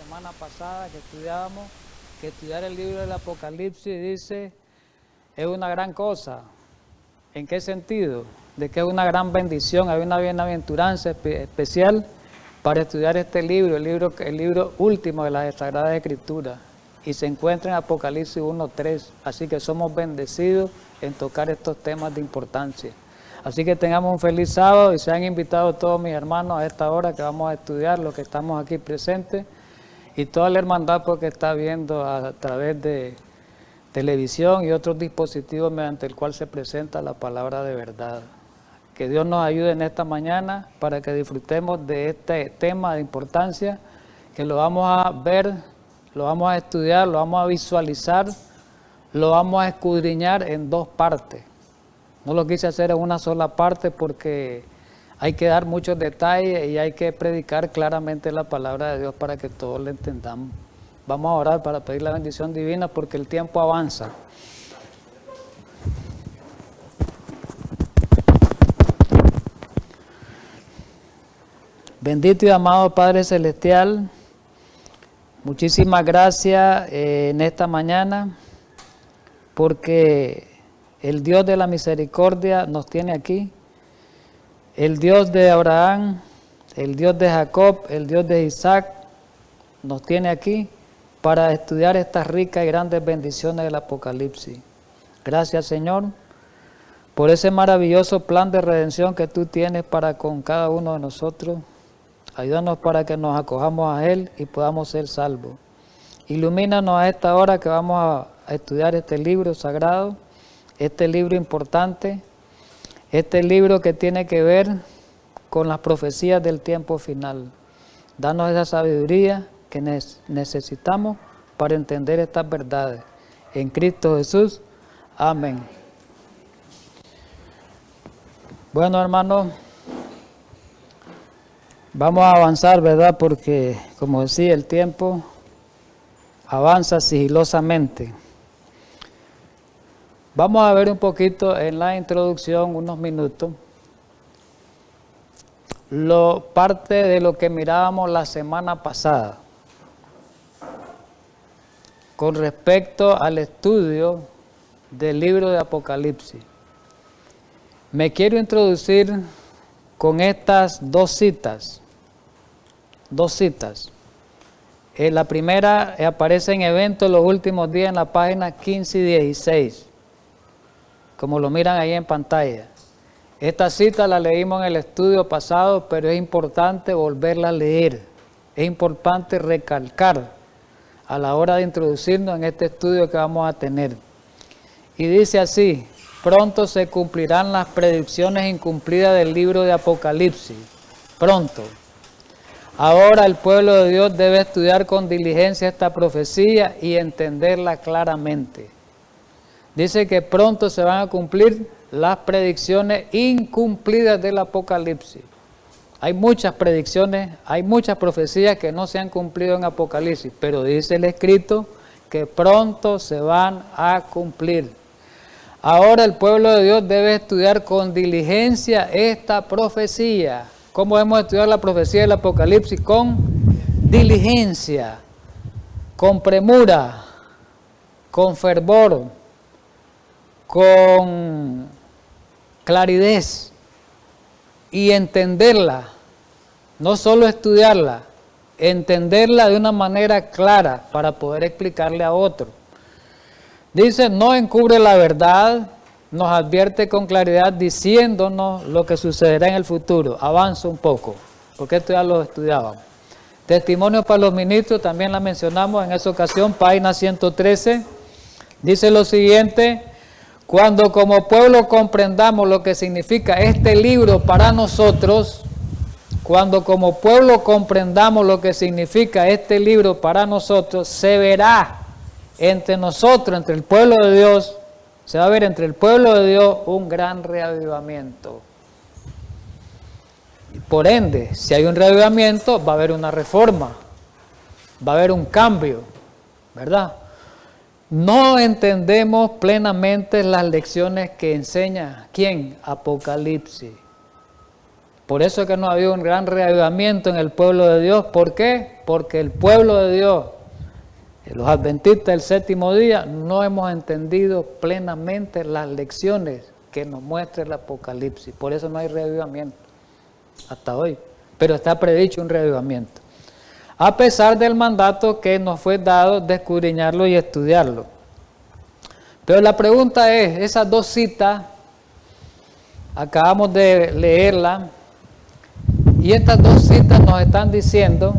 semana pasada que estudiábamos, que estudiar el libro del Apocalipsis dice, es una gran cosa. ¿En qué sentido? De que es una gran bendición, hay una bienaventuranza especial para estudiar este libro, el libro último de las Sagradas Escrituras, y se encuentra en Apocalipsis 1:3, así que somos bendecidos en tocar estos temas de importancia. Así que tengamos un feliz sábado y sean invitados todos mis hermanos a esta hora que vamos a estudiar, los que estamos aquí presentes, y toda la hermandad porque está viendo a través de televisión y otros dispositivos mediante el cual se presenta la palabra de verdad. Que Dios nos ayude en esta mañana para que disfrutemos de este tema de importancia, que lo vamos a ver, lo vamos a estudiar, lo vamos a visualizar, lo vamos a escudriñar en dos partes. No lo quise hacer en una sola parte porque hay que dar muchos detalles y hay que predicar claramente la palabra de Dios para que todos la entendamos. Vamos a orar para pedir la bendición divina porque el tiempo avanza. Bendito y amado Padre Celestial, muchísimas gracias en esta mañana porque el Dios de la misericordia nos tiene aquí. El Dios de Abraham, el Dios de Jacob, el Dios de Isaac nos tiene aquí para estudiar estas ricas y grandes bendiciones del Apocalipsis. Gracias, Señor, por ese maravilloso plan de redención que tú tienes para con cada uno de nosotros. Ayúdanos para que nos acojamos a Él y podamos ser salvos. Ilumínanos a esta hora que vamos a estudiar este libro sagrado, este libro importante, este libro que tiene que ver con las profecías del tiempo final. Danos esa sabiduría que necesitamos para entender estas verdades. En Cristo Jesús. Amén. Bueno, hermanos, vamos a avanzar, ¿verdad? Porque, como decía, el tiempo avanza sigilosamente. Vamos a ver un poquito en la introducción, unos minutos, parte de lo que mirábamos la semana pasada con respecto al estudio del libro de Apocalipsis. Me quiero introducir con estas dos citas. La primera aparece en Eventos los Últimos Días en la página 15 y 16, como lo miran ahí en pantalla. Esta cita la leímos en el estudio pasado, pero es importante volverla a leer. Es importante recalcar a la hora de introducirnos en este estudio que vamos a tener. Y dice así: pronto se cumplirán las predicciones incumplidas del libro de Apocalipsis. Pronto. Ahora el pueblo de Dios debe estudiar con diligencia esta profecía y entenderla claramente. Dice que pronto se van a cumplir las predicciones incumplidas del Apocalipsis. Hay muchas predicciones, hay muchas profecías que no se han cumplido en Apocalipsis, pero dice el escrito que pronto se van a cumplir. Ahora el pueblo de Dios debe estudiar con diligencia esta profecía. ¿Cómo debemos estudiar la profecía del Apocalipsis? Con diligencia, con premura, con fervor, con claridad y entenderla, no solo estudiarla, entenderla de una manera clara para poder explicarle a otro. Dice, no encubre la verdad, nos advierte con claridad diciéndonos lo que sucederá en el futuro. Avanza un poco, porque esto ya lo estudiábamos. Testimonios para los ministros, también la mencionamos en esa ocasión, página 113. Dice lo siguiente: cuando como pueblo comprendamos lo que significa este libro para nosotros, cuando como pueblo comprendamos lo que significa este libro para nosotros, se verá entre nosotros, entre el pueblo de Dios, se va a ver entre el pueblo de Dios un gran reavivamiento. Y por ende, si hay un reavivamiento, va a haber una reforma, va a haber un cambio, ¿verdad? No entendemos plenamente las lecciones que enseña, ¿quién? Apocalipsis. Por eso es que no ha habido un gran reavivamiento en el pueblo de Dios. ¿Por qué? Porque el pueblo de Dios, los adventistas del séptimo día, no hemos entendido plenamente las lecciones que nos muestra el Apocalipsis. Por eso no hay reavivamiento hasta hoy. Pero está predicho un reavivamiento, a pesar del mandato que nos fue dado de escudriñarlo y estudiarlo. Pero la pregunta es, esas dos citas, acabamos de leerlas, y estas dos citas nos están diciendo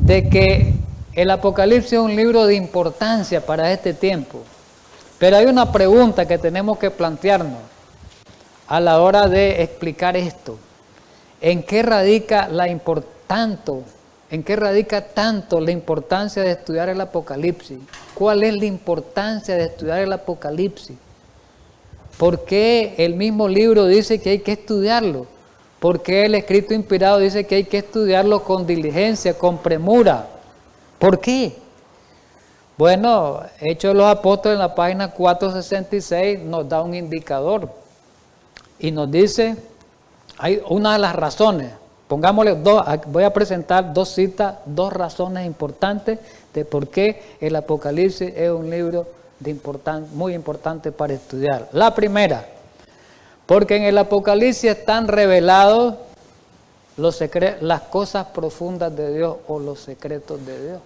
de que el Apocalipsis es un libro de importancia para este tiempo. Pero hay una pregunta que tenemos que plantearnos a la hora de explicar esto. ¿En qué radica tanto la importancia de estudiar el Apocalipsis? ¿Cuál es la importancia de estudiar el Apocalipsis? ¿Por qué el mismo libro dice que hay que estudiarlo? ¿Por qué el escrito inspirado dice que hay que estudiarlo con diligencia, con premura? ¿Por qué? Bueno, Hechos de los Apóstoles en la página 466 nos da un indicador y nos dice, hay una de las razones, pongámosle dos, voy a presentar dos citas, dos razones importantes de por qué el Apocalipsis es un libro muy importante para estudiar. La primera, porque en el Apocalipsis están revelados las cosas profundas de Dios o los secretos de Dios.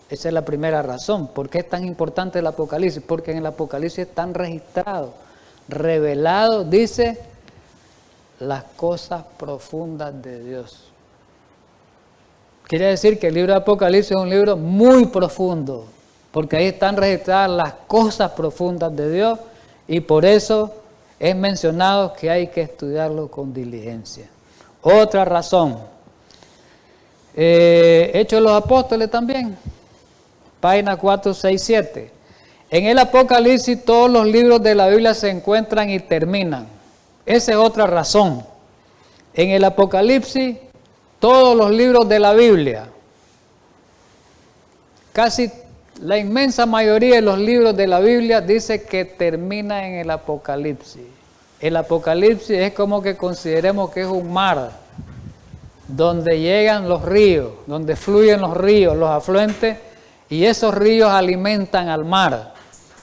Esa es la primera razón. ¿Por qué es tan importante el Apocalipsis? Porque en el Apocalipsis están registrados, revelados, dice, las cosas profundas de Dios. Quiere decir que el libro de Apocalipsis es un libro muy profundo, porque ahí están registradas las cosas profundas de Dios y por eso es mencionado que hay que estudiarlo con diligencia. Otra razón, Hechos de los Apóstoles también, página 467. En el Apocalipsis todos los libros de la Biblia se encuentran y terminan. Esa es otra razón. En el Apocalipsis todos los libros de la Biblia, casi la inmensa mayoría de los libros de la Biblia dice que termina en el Apocalipsis. El Apocalipsis es como que consideremos que es un mar donde llegan los ríos, donde fluyen los ríos, los afluentes, y esos ríos alimentan al mar.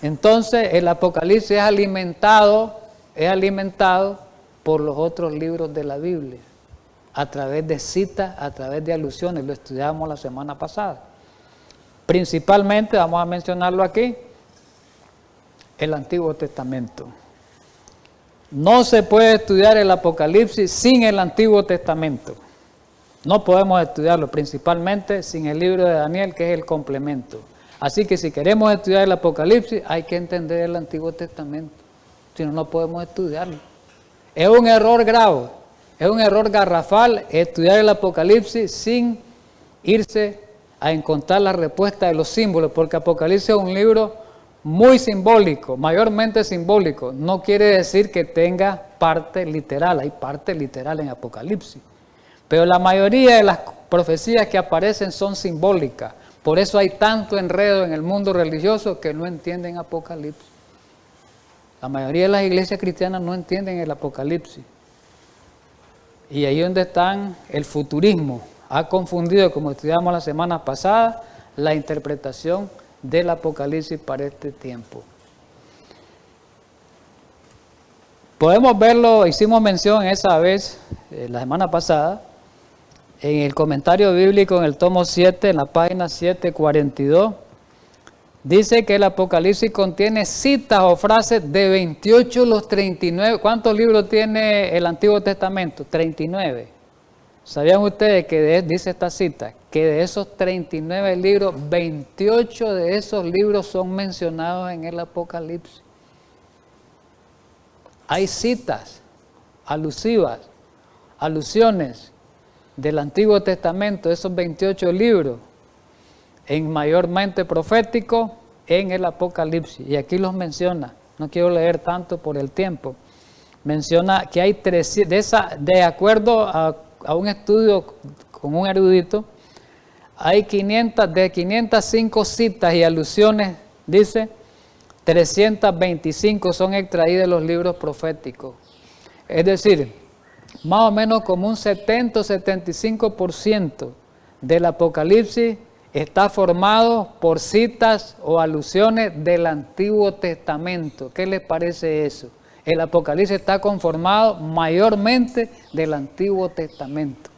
Entonces el Apocalipsis es alimentado por los otros libros de la Biblia, a través de citas, a través de alusiones. Lo estudiamos la semana pasada. Principalmente, vamos a mencionarlo aquí, el Antiguo Testamento. No se puede estudiar el Apocalipsis sin el Antiguo Testamento. No podemos estudiarlo, principalmente sin el libro de Daniel, que es el complemento. Así que si queremos estudiar el Apocalipsis, hay que entender el Antiguo Testamento. Si no, no podemos estudiarlo. Es un error grave, es un error garrafal estudiar el Apocalipsis sin irse a encontrar la respuesta de los símbolos, porque Apocalipsis es un libro muy simbólico, mayormente simbólico. No quiere decir que tenga parte literal, hay parte literal en Apocalipsis. Pero la mayoría de las profecías que aparecen son simbólicas. Por eso hay tanto enredo en el mundo religioso que no entienden Apocalipsis. La mayoría de las iglesias cristianas no entienden el Apocalipsis. Y ahí es donde están el futurismo. Ha confundido, como estudiamos la semana pasada, la interpretación del Apocalipsis para este tiempo. Podemos verlo, hicimos mención esa vez, la semana pasada, en el comentario bíblico en el tomo 7, en la página 742, dice que el Apocalipsis contiene citas o frases de 28 los 39. ¿Cuántos libros tiene el Antiguo Testamento? 39. ¿Sabían ustedes que dice esta cita? Que de esos 39 libros, 28 de esos libros son mencionados en el Apocalipsis. Hay citas alusivas, alusiones del Antiguo Testamento, esos 28 libros, en mayormente profético, en el Apocalipsis. Y aquí los menciona, no quiero leer tanto por el tiempo. Menciona que hay de acuerdo a un estudio con un erudito, hay 505 citas y alusiones, dice, 325 son extraídas de los libros proféticos. Es decir, más o menos como un 70 o 75% del Apocalipsis está formado por citas o alusiones del Antiguo Testamento. ¿Qué les parece eso? El Apocalipsis está conformado mayormente del Antiguo Testamento.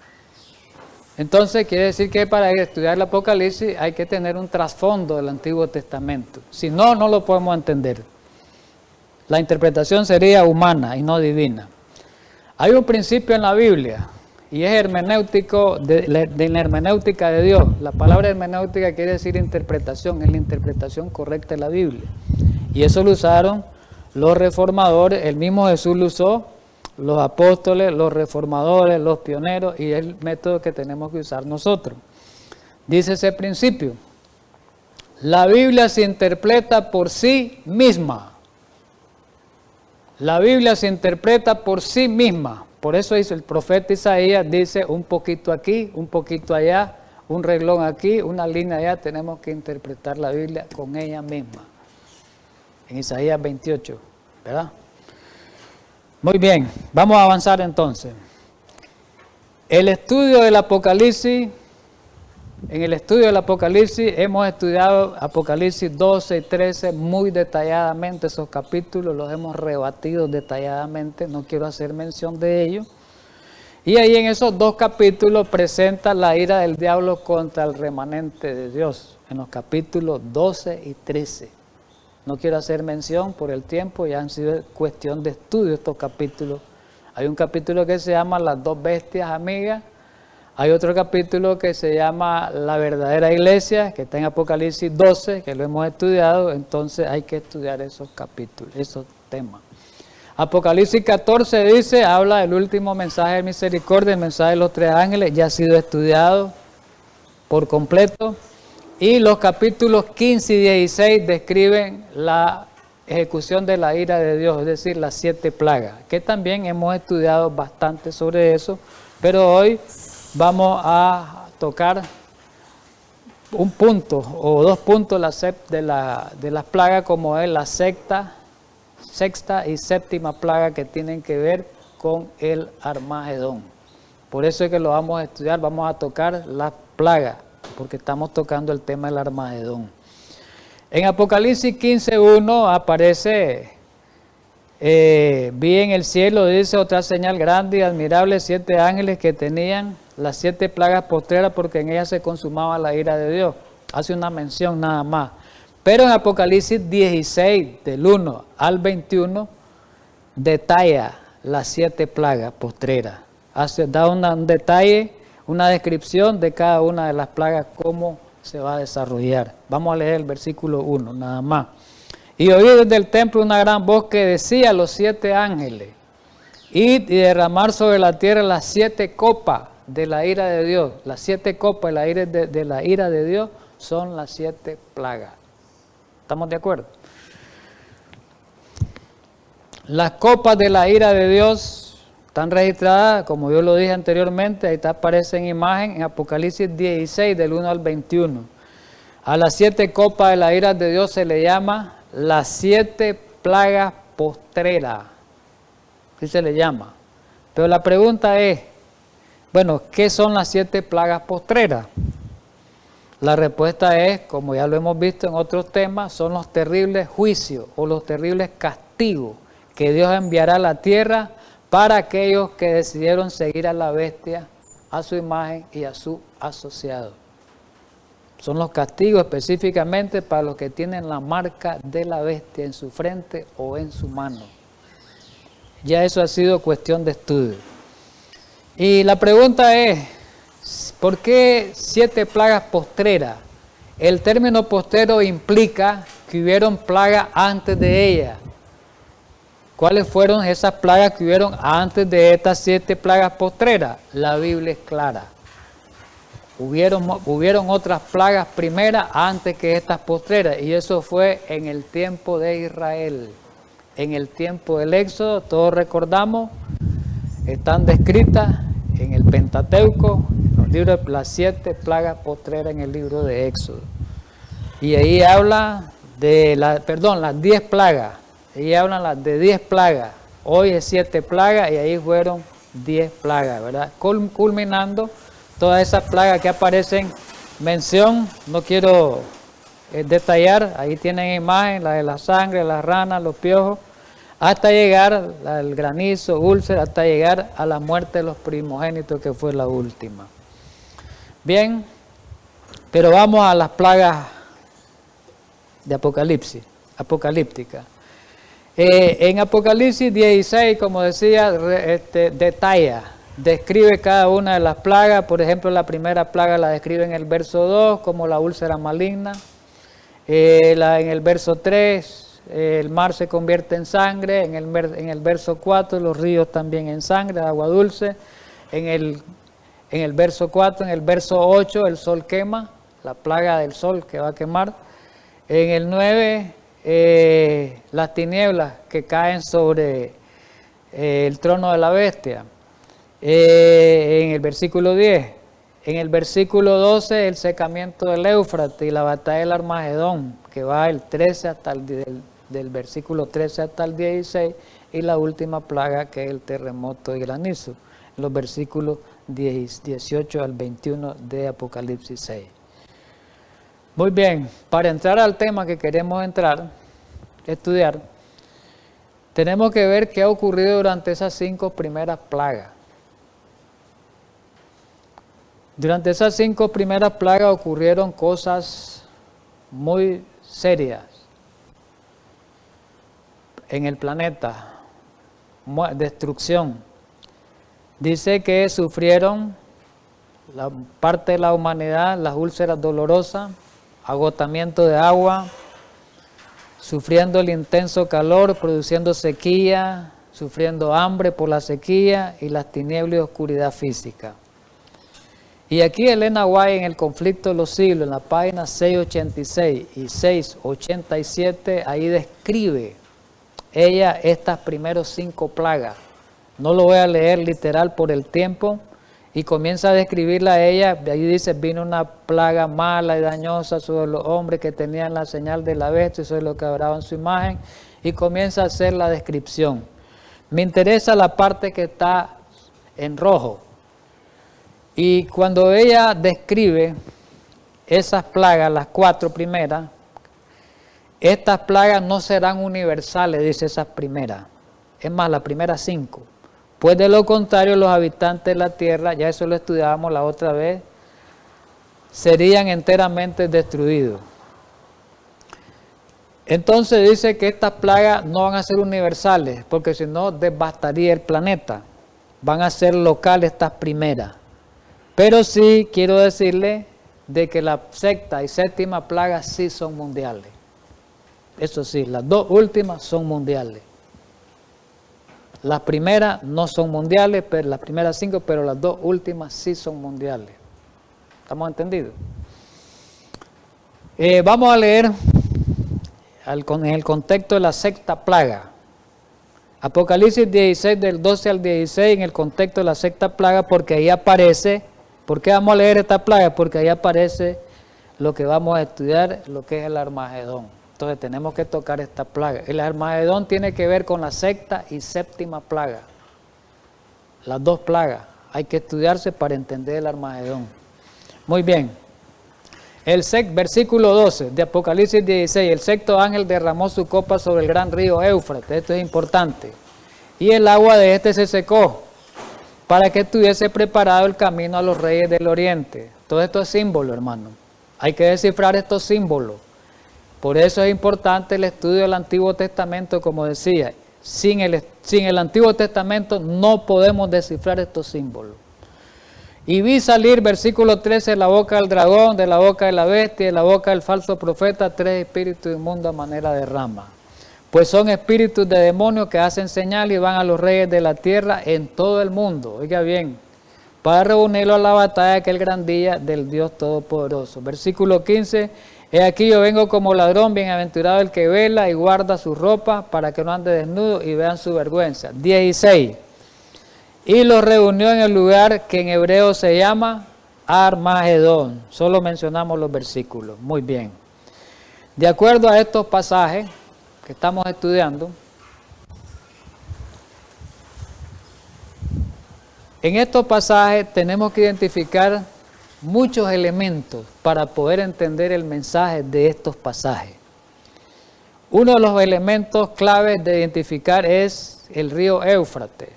Entonces quiere decir que para estudiar el Apocalipsis hay que tener un trasfondo del Antiguo Testamento. Si no, no lo podemos entender. La interpretación sería humana y no divina. Hay un principio en la Biblia y es hermenéutico de la hermenéutica de Dios. La palabra hermenéutica quiere decir interpretación, es la interpretación correcta de la Biblia. Y eso lo usaron los reformadores, el mismo Jesús lo usó, los apóstoles, los reformadores, los pioneros, y es el método que tenemos que usar nosotros. Dice ese principio: la Biblia se interpreta por sí misma. La Biblia se interpreta por sí misma. Por eso dice el profeta Isaías, dice un poquito aquí, un poquito allá, un renglón aquí, una línea allá. Tenemos que interpretar la Biblia con ella misma. En Isaías 28, ¿verdad? Muy bien, vamos a avanzar entonces. El estudio del Apocalipsis, en el estudio del Apocalipsis hemos estudiado Apocalipsis 12 y 13 muy detalladamente. Esos capítulos los hemos rebatido detalladamente, no quiero hacer mención de ellos. Y ahí en esos dos capítulos presenta la ira del diablo contra el remanente de Dios, en los capítulos 12 y 13. No quiero hacer mención por el tiempo, ya han sido cuestión de estudio estos capítulos. Hay un capítulo que se llama Las dos bestias amigas. Hay otro capítulo que se llama La verdadera iglesia, que está en Apocalipsis 12, que lo hemos estudiado. Entonces hay que estudiar esos capítulos, esos temas. Apocalipsis 14 dice, habla del último mensaje de misericordia, el mensaje de los tres ángeles, ya ha sido estudiado por completo. Y los capítulos 15 y 16 describen la ejecución de la ira de Dios, es decir, las 7 plagas, que también hemos estudiado bastante sobre eso, pero hoy vamos a tocar un punto o dos puntos de las plagas, como es la sexta y séptima plaga, que tienen que ver con el Armagedón. Por eso es que lo vamos a estudiar, vamos a tocar las plagas, porque estamos tocando el tema del Armagedón. En Apocalipsis 15:1 aparece, vi en el cielo, dice, otra señal grande y admirable, 7 ángeles que tenían las 7 plagas postreras, porque en ellas se consumaba la ira de Dios. Hace una mención nada más. Pero en Apocalipsis 16, del 1 al 21, detalla las 7 plagas postreras. Da un detalle, una descripción de cada una de las plagas, cómo se va a desarrollar. Vamos a leer el versículo 1, nada más. Y oí desde el templo una gran voz que decía a los 7 ángeles, id y derramar sobre la tierra las 7 copas de la ira de Dios. Las 7 copas de la ira de Dios son las 7 plagas. ¿Estamos de acuerdo? Las copas de la ira de Dios están registradas, como yo lo dije anteriormente, ahí aparece en imagen en Apocalipsis 16, del 1 al 21. A las 7 copas de la ira de Dios se le llama las 7 plagas postreras. Así se le llama. Pero la pregunta es, bueno, ¿qué son las 7 plagas postreras? La respuesta es, como ya lo hemos visto en otros temas, son los terribles juicios o los terribles castigos que Dios enviará a la tierra para aquellos que decidieron seguir a la bestia, a su imagen y a su asociado. Son los castigos específicamente para los que tienen la marca de la bestia en su frente o en su mano. Ya eso ha sido cuestión de estudio. Y la pregunta es, ¿por qué 7 plagas postreras? El término postrero implica que hubieron plagas antes de ella. ¿Cuáles fueron esas plagas que hubieron antes de estas 7 plagas postreras? La Biblia es clara. Hubieron otras plagas primeras antes que estas postreras, y eso fue en el tiempo de Israel. En el tiempo del Éxodo, todos recordamos, están descritas en el Pentateuco, en los libros de las 7 plagas postreras en el libro de Éxodo. Y ahí habla de las 10 plagas. Ahí hablan las de 10 plagas. Hoy es 7 plagas y ahí fueron 10 plagas, ¿verdad? Culminando todas esas plagas que aparecen, mención, no quiero detallar, ahí tienen imagen, la de la sangre, las ranas, los piojos, hasta llegar al granizo, úlcera, hasta llegar a la muerte de los primogénitos, que fue la última. Bien, pero vamos a las plagas de Apocalipsis, apocalíptica. En Apocalipsis 16, como decía, detalla, describe cada una de las plagas. Por ejemplo, la primera plaga la describe en el verso 2 como la úlcera maligna. En el verso 3, el mar se convierte en sangre. En el verso 4, los ríos también en sangre, agua dulce. En el verso 4, en el verso 8, el sol quema, la plaga del sol que va a quemar. En el 9, las tinieblas que caen sobre el trono de la bestia. En el versículo 10, en el versículo 12, el secamiento del Éufrates y la batalla del Armagedón, que va del versículo 13 hasta el 16, y la última plaga, que es el terremoto y granizo, los versículos 18 al 21 de Apocalipsis 6. Muy bien, para entrar al tema que queremos estudiar, tenemos que ver qué ha ocurrido durante esas 5 primeras plagas. Durante esas 5 primeras plagas ocurrieron cosas muy serias en el planeta, destrucción. Dice que sufrieron la parte de la humanidad las úlceras dolorosas, agotamiento de agua, sufriendo el intenso calor, produciendo sequía, sufriendo hambre por la sequía y las tinieblas y oscuridad física. Y aquí Elena White, en el conflicto de los siglos, en la página 686 y 687, ahí describe ella estas primeros 5 plagas. No lo voy a leer literal por el tiempo, y comienza a describirla a ella. Ahí dice: vino una plaga mala y dañosa sobre los hombres que tenían la señal de la bestia y sobre los que adoraban su imagen, y comienza a hacer la descripción. Me interesa la parte que está en rojo. Y cuando ella describe esas plagas, las 4 primeras, estas plagas no serán universales, dice esas primeras. Es más, las primeras 5. Pues de lo contrario, los habitantes de la tierra, ya eso lo estudiábamos la otra vez, serían enteramente destruidos. Entonces dice que estas plagas no van a ser universales, porque si no devastaría el planeta. Van a ser locales estas primeras. Pero sí quiero decirle de que la 6ª y 7ª plaga sí son mundiales. Eso sí, las 2 últimas son mundiales. Las primeras no son mundiales, pero las primeras 5, pero las 2 últimas sí son mundiales. ¿Estamos entendidos? Vamos a leer en el contexto de la 6ª plaga. Apocalipsis 16, del 12 al 16, en el contexto de la 6ª plaga, porque ahí aparece. ¿Por qué vamos a leer esta plaga? Porque ahí aparece lo que vamos a estudiar, lo que es el Armagedón. Entonces tenemos que tocar esta plaga. El Armagedón tiene que ver con la 6ª y 7ª plaga. Las 2 plagas. Hay que estudiarse para entender el Armagedón. Muy bien. Versículo 12 de Apocalipsis 16. El 6º ángel derramó su copa sobre el gran río Éufrates. Esto es importante. Y el agua de este se secó, para que estuviese preparado el camino a los reyes del oriente. Todo esto es símbolo, hermano. Hay que descifrar estos símbolos. Por eso es importante el estudio del Antiguo Testamento, como decía. Sin el Antiguo Testamento no podemos descifrar estos símbolos. Y vi salir, versículo 13, de la boca del dragón, de la boca de la bestia, de la boca del falso profeta, 3 espíritus inmundos a manera de rama. Pues son espíritus de demonios que hacen señal y van a los reyes de la tierra en todo el mundo. Oiga bien, para reunirlo a la batalla de aquel gran día del Dios Todopoderoso. Versículo 15, he aquí yo vengo como ladrón, bienaventurado el que vela y guarda su ropa para que no ande desnudo y vean su vergüenza. 16, y los reunió en el lugar que en hebreo se llama Armagedón. Solo mencionamos los versículos. Muy bien. De acuerdo a estos pasajes que estamos estudiando, En estos pasajes tenemos que identificar muchos elementos para poder entender el mensaje de estos pasajes. Uno de los elementos claves de identificar es el río Éufrates.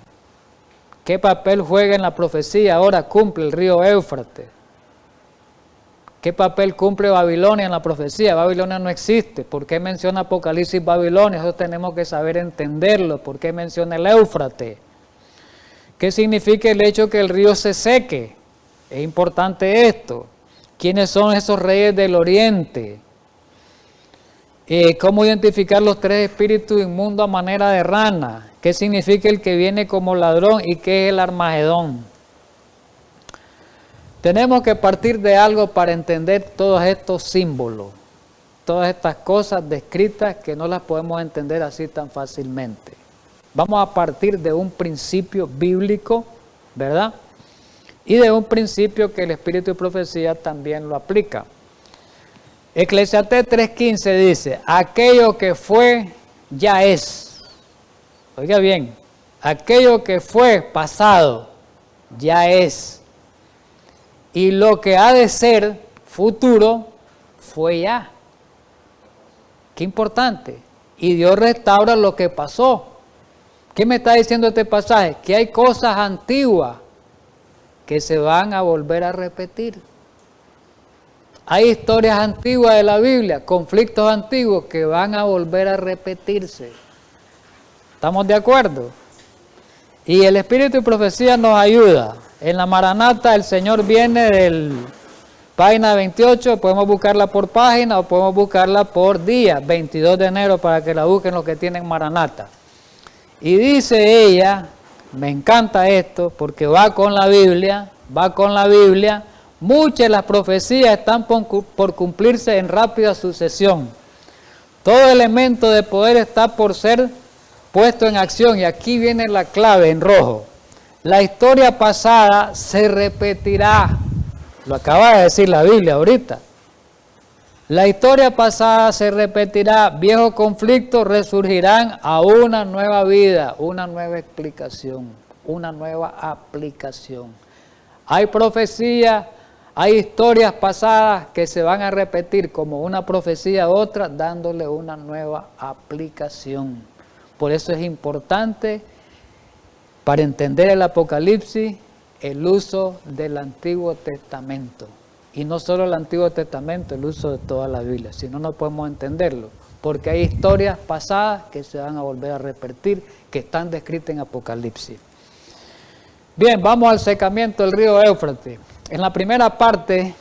¿Qué papel juega en la profecía? Ahora cumple el río Éufrates. ¿Qué papel cumple Babilonia en la profecía? Babilonia no existe. ¿Por qué menciona Apocalipsis Babilonia? Eso tenemos que saber entenderlo. ¿Por qué menciona el Éufrates? ¿Qué significa el hecho que el río se seque? Es importante esto. ¿Quiénes son esos reyes del oriente? ¿Cómo identificar los tres espíritus inmundos a manera de rana? ¿Qué significa el que viene como ladrón y qué es el Armagedón? Tenemos que partir de algo para entender todos estos símbolos, todas estas cosas descritas que no las podemos entender así tan fácilmente. Vamos a partir de un principio bíblico, ¿verdad? Y de un principio que el Espíritu de Profecía también lo aplica. Eclesiastés 3:15 dice, aquello que fue, ya es. Oiga bien, aquello que fue pasado, ya es. Y lo que ha de ser futuro, fue ya. Qué importante. Y Dios restaura lo que pasó. ¿Qué me está diciendo este pasaje? Que hay cosas antiguas que se van a volver a repetir. Hay historias antiguas de la Biblia, conflictos antiguos que van a volver a repetirse. ¿Estamos de acuerdo? Y el Espíritu de Profecía nos ayuda. En la Maranata el Señor viene del página 28, podemos buscarla por página o podemos buscarla por día, 22 de enero para que la busquen los que tienen Maranata. Y dice ella, me encanta esto porque va con la Biblia, muchas de las profecías están por cumplirse en rápida sucesión. Todo elemento de poder está por ser puesto en acción y aquí viene la clave en rojo. La historia pasada se repetirá. Lo acaba de decir la Biblia ahorita. La historia pasada se repetirá. Viejos conflictos resurgirán a una nueva vida, una nueva explicación, una nueva aplicación. Hay profecías, hay historias pasadas que se van a repetir como una profecía a otra, dándole una nueva aplicación. Por eso es importante, para entender el Apocalipsis, el uso del Antiguo Testamento. Y no solo el Antiguo Testamento, el uso de toda la Biblia. Si no, no podemos entenderlo. Porque hay historias pasadas que se van a volver a repetir, que están descritas en Apocalipsis. Bien, vamos al secamiento del río Éufrates. En la primera parte,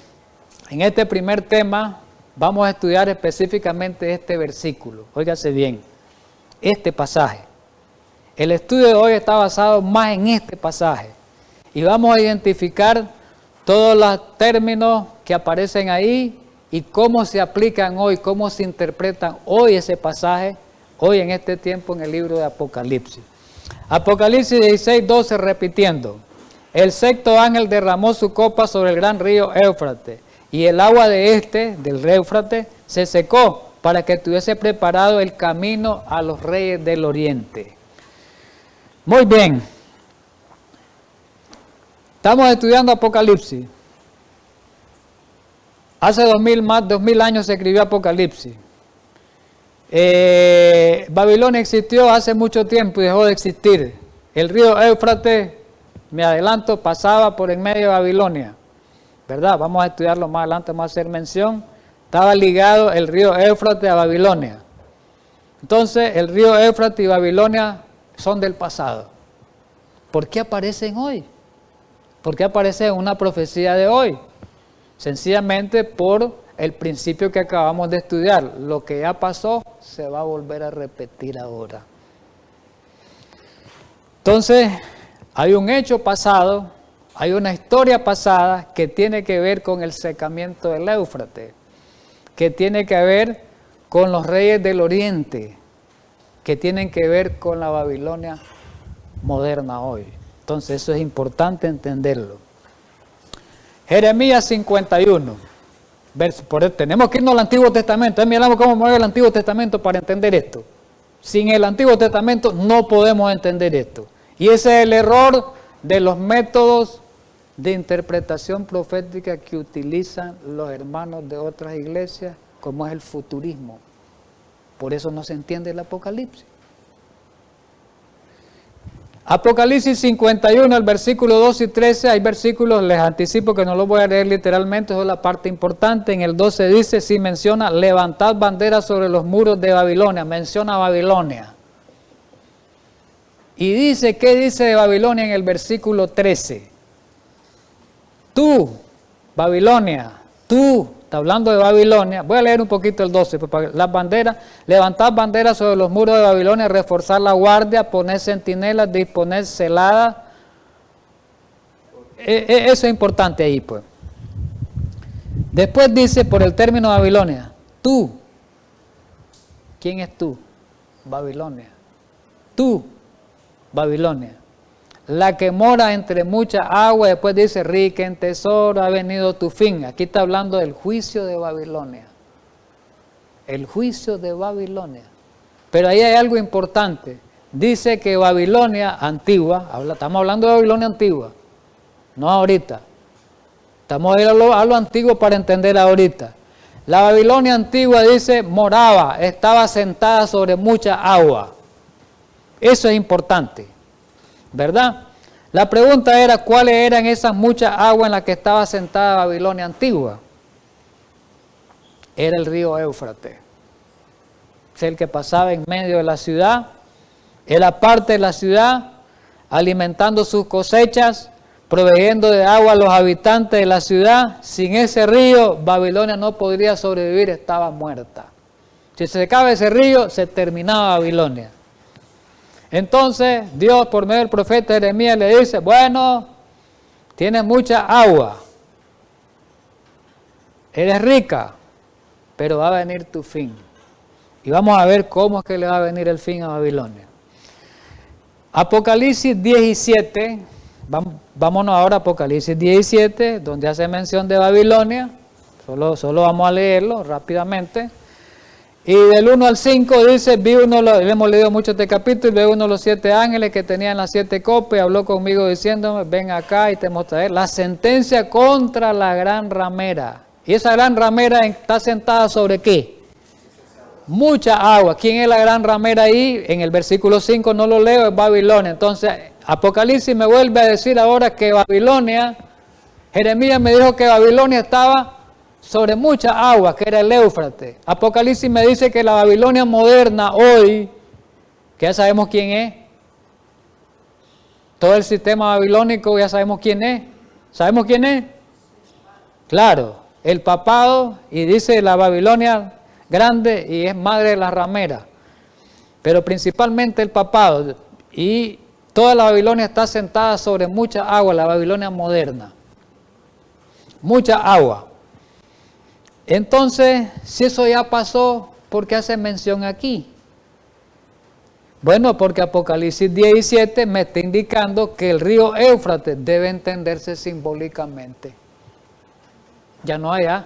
en este primer tema, vamos a estudiar específicamente este versículo. Óigase bien, este pasaje. El estudio de hoy está basado más en este pasaje. Y vamos a identificar todos los términos que aparecen ahí y cómo se aplican hoy, cómo se interpretan hoy ese pasaje, hoy en este tiempo en el libro de Apocalipsis. Apocalipsis 16:12 repitiendo. El sexto ángel derramó su copa sobre el gran río Éufrates y el agua de del río Éufrates, se secó para que estuviese preparado el camino a los reyes del oriente. Muy bien. Estamos estudiando Apocalipsis. Hace 2000 años se escribió Apocalipsis. Babilonia existió hace mucho tiempo y dejó de existir. El río Éufrates, me adelanto, pasaba por en medio de Babilonia. ¿Verdad? Vamos a estudiarlo más adelante, vamos a hacer mención. Estaba ligado el río Éufrates a Babilonia. Entonces, el río Éufrates y Babilonia son del pasado. ¿Por qué aparecen hoy? ¿Por qué aparece en una profecía de hoy? Sencillamente por el principio que acabamos de estudiar. Lo que ya pasó se va a volver a repetir ahora. Entonces, hay un hecho pasado, hay una historia pasada que tiene que ver con el secamiento del Éufrates, que tiene que ver con los reyes del oriente, que tienen que ver con la Babilonia moderna hoy. Entonces eso es importante entenderlo. Jeremías 51. Tenemos que irnos al Antiguo Testamento. Miramos cómo mueve el Antiguo Testamento para entender esto. Sin el Antiguo Testamento no podemos entender esto. Y ese es el error de los métodos de interpretación profética que utilizan los hermanos de otras iglesias, como es el futurismo. Por eso no se entiende el Apocalipsis. Apocalipsis 51, el versículo 2 y 13, hay versículos, les anticipo que no los voy a leer literalmente, eso es la parte importante. En el 12 dice, sí menciona, levantad banderas sobre los muros de Babilonia, menciona Babilonia. Y dice, ¿qué dice de Babilonia en el versículo 13? Tú, Babilonia, tú, está hablando de Babilonia, voy a leer un poquito el 12, las banderas, levantad banderas sobre los muros de Babilonia, reforzar la guardia, poner centinelas, disponer celadas. Eso es importante ahí, pues. Después dice, por el término Babilonia, tú, ¿quién es tú? Babilonia. Tú, Babilonia. La que mora entre mucha agua, después dice, rica en tesoro, ha venido tu fin. Aquí está hablando del juicio de Babilonia. El juicio de Babilonia. Pero ahí hay algo importante. Dice que Babilonia antigua, estamos hablando de Babilonia antigua, no ahorita. Estamos a ir a lo antiguo para entender ahorita. La Babilonia antigua dice, moraba, estaba sentada sobre mucha agua. Eso es importante. ¿Verdad? La pregunta era, ¿cuáles eran esas muchas aguas en las que estaba sentada Babilonia antigua? Era el río Éufrates. Es el que pasaba en medio de la ciudad, era parte de la ciudad, alimentando sus cosechas, proveyendo de agua a los habitantes de la ciudad. Sin ese río, Babilonia no podría sobrevivir, estaba muerta. Si se secaba ese río, se terminaba Babilonia. Entonces Dios por medio del profeta Jeremías le dice, bueno, tienes mucha agua, eres rica, pero va a venir tu fin. Y vamos a ver cómo es que le va a venir el fin a Babilonia. Apocalipsis 17, vámonos ahora a Apocalipsis 17, donde hace mención de Babilonia, solo vamos a leerlo rápidamente. Y del 1 al 5 dice, le hemos leído mucho este capítulo, y vi uno de los 7 ángeles que tenían las 7 copas y habló conmigo diciéndome, ven acá y te mostraré la sentencia contra la gran ramera. Y esa gran ramera está sentada sobre ¿qué? Mucha agua. ¿Quién es la gran ramera ahí? En el versículo 5 no lo leo, es Babilonia. Entonces, Apocalipsis me vuelve a decir ahora que Babilonia, Jeremías me dijo que Babilonia estaba sobre mucha agua, que era el Éufrates. Apocalipsis me dice que la Babilonia moderna hoy, que ya sabemos quién es, todo el sistema babilónico ya sabemos quién es. ¿Sabemos quién es? Claro, el papado, y dice la Babilonia grande y es madre de la ramera. Pero principalmente el papado, y toda la Babilonia está sentada sobre mucha agua, la Babilonia moderna. Mucha agua. Entonces, si eso ya pasó, ¿por qué hace mención aquí? Bueno, porque Apocalipsis 17 me está indicando que el río Éufrates debe entenderse simbólicamente. Ya no allá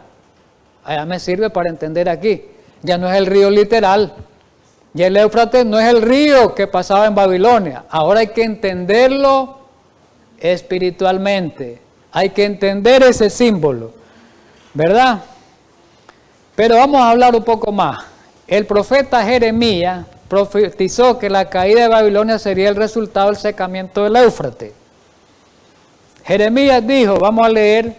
me sirve para entender aquí. Ya no es el río literal. Ya el Éufrates no es el río que pasaba en Babilonia. Ahora hay que entenderlo espiritualmente. Hay que entender ese símbolo, ¿verdad? Pero vamos a hablar un poco más. El profeta Jeremías profetizó que la caída de Babilonia sería el resultado del secamiento del Éufrates. Jeremías dijo, vamos a leer,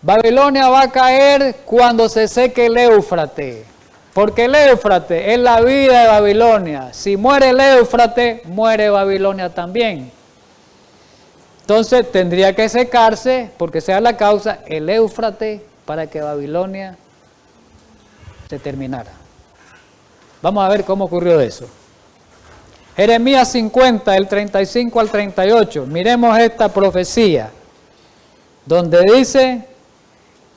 Babilonia va a caer cuando se seque el Éufrates, porque el Éufrates es la vida de Babilonia. Si muere el Éufrates, muere Babilonia también. Entonces tendría que secarse, porque sea la causa, el Éufrates para que Babilonia se terminara. Vamos a ver cómo ocurrió eso. Jeremías 50, el 35 al 38. Miremos esta profecía, donde dice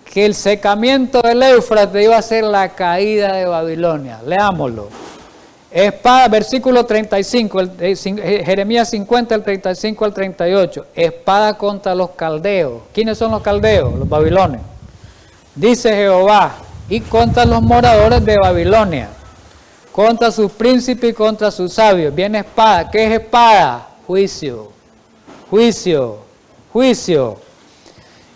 que el secamiento del Éufrates iba a ser la caída de Babilonia. Leámoslo. Espada, versículo 35, Jeremías 50, el 35 al 38. Espada contra los caldeos. ¿Quiénes son los caldeos? Los babilonios. Dice Jehová, y contra los moradores de Babilonia, contra sus príncipes y contra sus sabios. Viene espada. ¿Qué es espada? Juicio. juicio, juicio.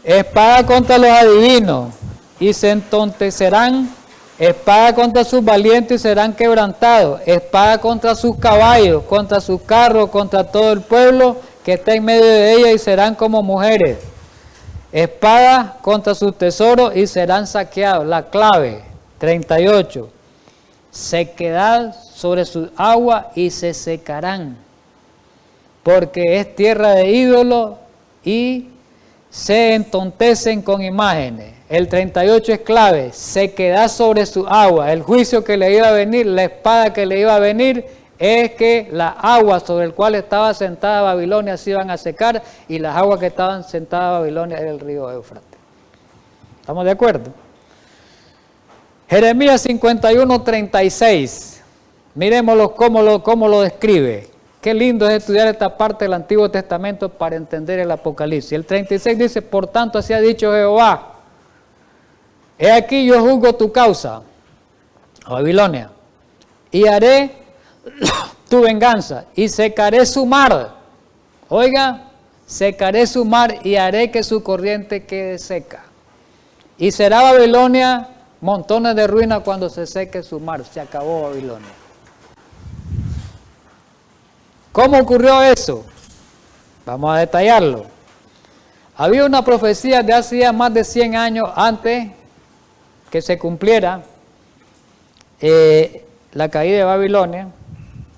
Espada contra los adivinos y se entontecerán. Espada contra sus valientes y serán quebrantados. Espada contra sus caballos, contra sus carros, contra todo el pueblo que está en medio de ella y serán como mujeres. Espada contra sus tesoros y serán saqueados. La clave, 38. Sequedad sobre sus aguas y se secarán, porque es tierra de ídolos y se entontecen con imágenes. El 38 es clave, sequedad sobre su agua. El juicio que le iba a venir, la espada que le iba a venir, es que las aguas sobre el cual estaba sentada Babilonia se iban a secar, y las aguas que estaban sentadas Babilonia era el río Éufrates. ¿Estamos de acuerdo? Jeremías 51:36. Miremoslo cómo lo describe. Qué lindo es estudiar esta parte del Antiguo Testamento para entender el Apocalipsis. El 36 dice: por tanto así ha dicho Jehová, he aquí yo juzgo tu causa, Babilonia, y haré tu venganza, y secaré su mar. Oiga, secaré su mar y haré que su corriente quede seca. Y será Babilonia montones de ruinas cuando se seque su mar. Se acabó Babilonia. ¿Cómo ocurrió eso? Vamos a detallarlo. Había una profecía de hace ya más de 100 años antes que se cumpliera la caída de Babilonia.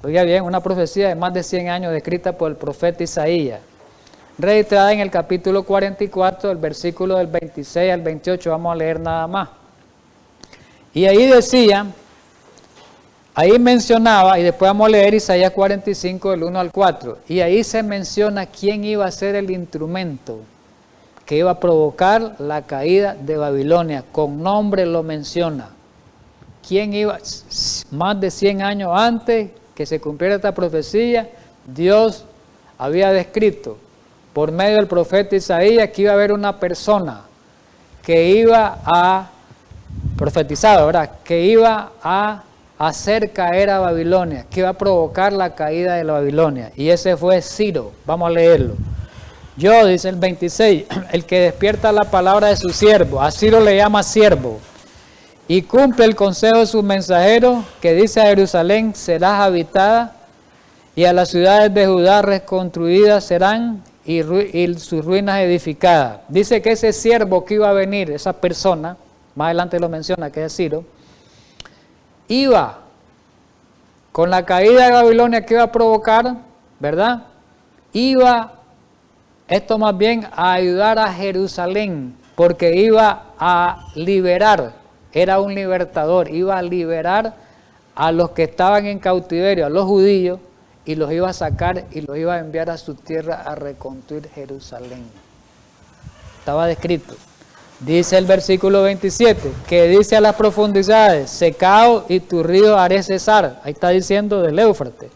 Oiga bien, una profecía de más de 100 años descrita por el profeta Isaías, registrada en el capítulo 44, el versículo del 26 al 28, vamos a leer nada más. Y ahí decía, ahí mencionaba, y después vamos a leer Isaías 45, del 1 al 4, y ahí se menciona quién iba a ser el instrumento que iba a provocar la caída de Babilonia, con nombre lo menciona. ¿Quién iba? Más de 100 años antes que se cumpliera esta profecía, Dios había descrito por medio del profeta Isaías que iba a haber una persona que iba a, profetizado, ¿verdad?, que iba a hacer caer a Babilonia, que iba a provocar la caída de la Babilonia, y ese fue Ciro. Vamos a leerlo. Yo, dice el 26, el que despierta la palabra de su siervo, a Ciro le llama siervo, y cumple el consejo de sus mensajeros, que dice a Jerusalén serás habitada, y a las ciudades de Judá reconstruidas serán, y sus ruinas edificadas. Dice que ese siervo que iba a venir, esa persona, más adelante lo menciona, que es Ciro, iba con la caída de Babilonia que iba a provocar, ¿verdad? Iba, esto más bien, a ayudar a Jerusalén, porque iba a liberar, era un libertador, iba a liberar a los que estaban en cautiverio, a los judíos, y los iba a sacar y los iba a enviar a su tierra a reconstruir Jerusalén. Estaba descrito. Dice el versículo 27, que dice a las profundidades, secao y tu río haré cesar. Ahí está diciendo del Éufrates.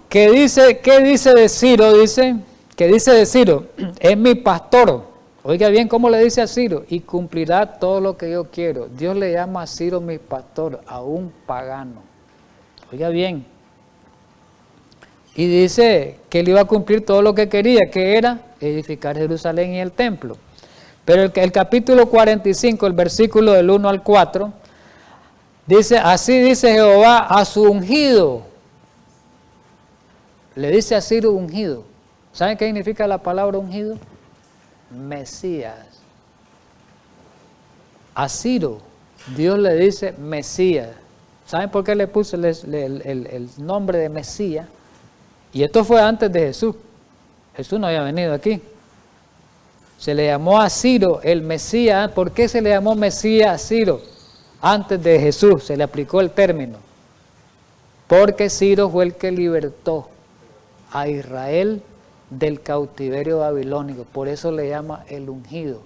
¿Qué dice de Ciro? Dice, que dice de Ciro, es mi pastor. Oiga bien cómo le dice a Ciro, y cumplirá todo lo que yo quiero. Dios le llama a Ciro mi pastor, a un pagano. Oiga bien. Y dice que él iba a cumplir todo lo que quería, que era edificar Jerusalén y el templo. Pero el capítulo 45, el versículo del 1 al 4, dice, así dice Jehová a su ungido. Le dice a Ciro ungido. ¿Saben qué significa la palabra ungido? Mesías. A Ciro, Dios le dice Mesías. ¿Saben por qué le puso el nombre de Mesías? Y esto fue antes de Jesús. Jesús no había venido aquí. Se le llamó a Ciro el Mesías. ¿Por qué se le llamó Mesías a Ciro? Antes de Jesús se le aplicó el término. Porque Ciro fue el que libertó a Israel del cautiverio babilónico. Por eso le llama el ungido.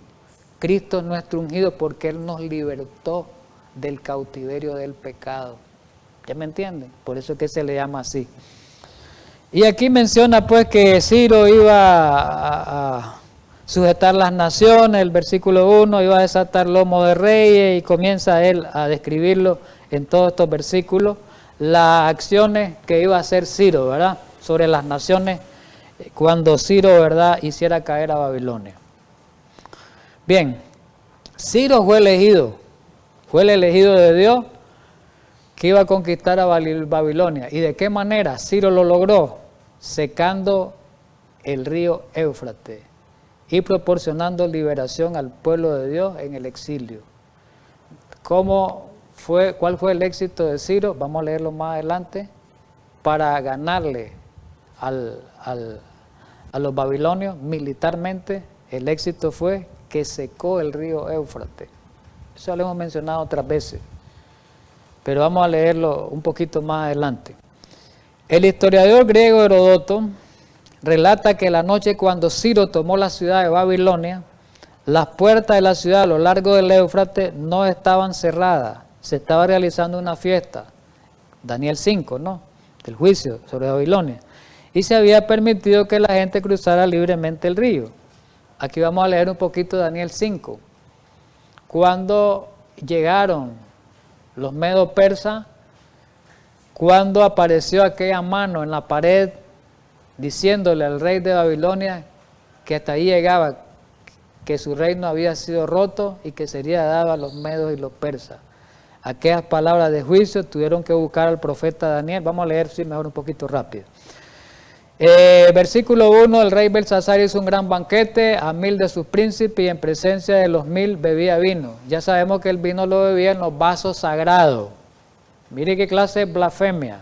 Cristo es nuestro ungido porque Él nos libertó del cautiverio del pecado. ¿Ya me entienden? Por eso es que se le llama así. Y aquí menciona pues que Ciro iba a sujetar las naciones, el versículo 1, iba a desatar lomo de reyes, y comienza él a describirlo en todos estos versículos, las acciones que iba a hacer Ciro, ¿verdad?, sobre las naciones cuando Ciro, ¿verdad?, hiciera caer a Babilonia. Bien, Ciro fue el elegido de Dios que iba a conquistar a Babilonia. ¿Y de qué manera Ciro lo logró? Secando el río Éufrates y proporcionando liberación al pueblo de Dios en el exilio. ¿Cuál fue el éxito de Ciro? Vamos a leerlo más adelante. Para ganarle a los babilonios militarmente, el éxito fue que secó el río Éufrates. Eso lo hemos mencionado otras veces, pero vamos a leerlo un poquito más adelante. El historiador griego Heródoto relata que la noche cuando Ciro tomó la ciudad de Babilonia, las puertas de la ciudad a lo largo del Éufrates no estaban cerradas, se estaba realizando una fiesta, Daniel 5, ¿no?, del juicio sobre Babilonia, y se había permitido que la gente cruzara libremente el río. Aquí vamos a leer un poquito de Daniel 5. Cuando llegaron los medos persas, cuando apareció aquella mano en la pared diciéndole al rey de Babilonia que hasta ahí llegaba, que su reino había sido roto y que sería dado a los medos y los persas. Aquellas palabras de juicio tuvieron que buscar al profeta Daniel. Vamos a leer, sí, mejor un poquito rápido. Versículo 1, el rey Belsasar hizo un gran banquete a 1000 de sus príncipes y en presencia de los 1000 bebía vino. Ya sabemos que el vino lo bebía en los vasos sagrados. Mire qué clase de blasfemia.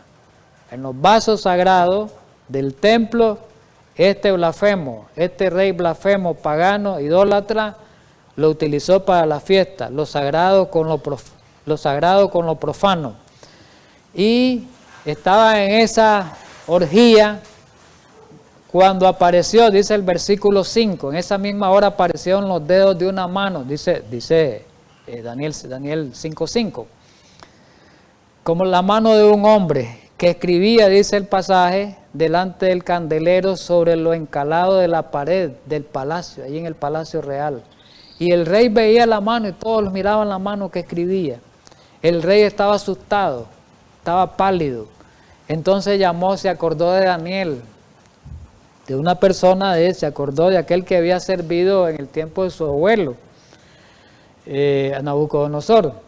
En los vasos sagrados del templo, este blasfemo, este rey blasfemo, pagano, idólatra, lo utilizó para la fiesta, lo sagrado con lo profano. Y estaba en esa orgía cuando apareció, dice el versículo 5, en esa misma hora aparecieron los dedos de una mano, dice Daniel 5:5, como la mano de un hombre que escribía, dice el pasaje, delante del candelero sobre lo encalado de la pared del palacio, ahí en el palacio real. Y el rey veía la mano y todos miraban la mano que escribía. El rey estaba asustado, estaba pálido. Entonces se acordó de Daniel, de una persona se acordó de aquel que había servido en el tiempo de su abuelo, a Nabucodonosor.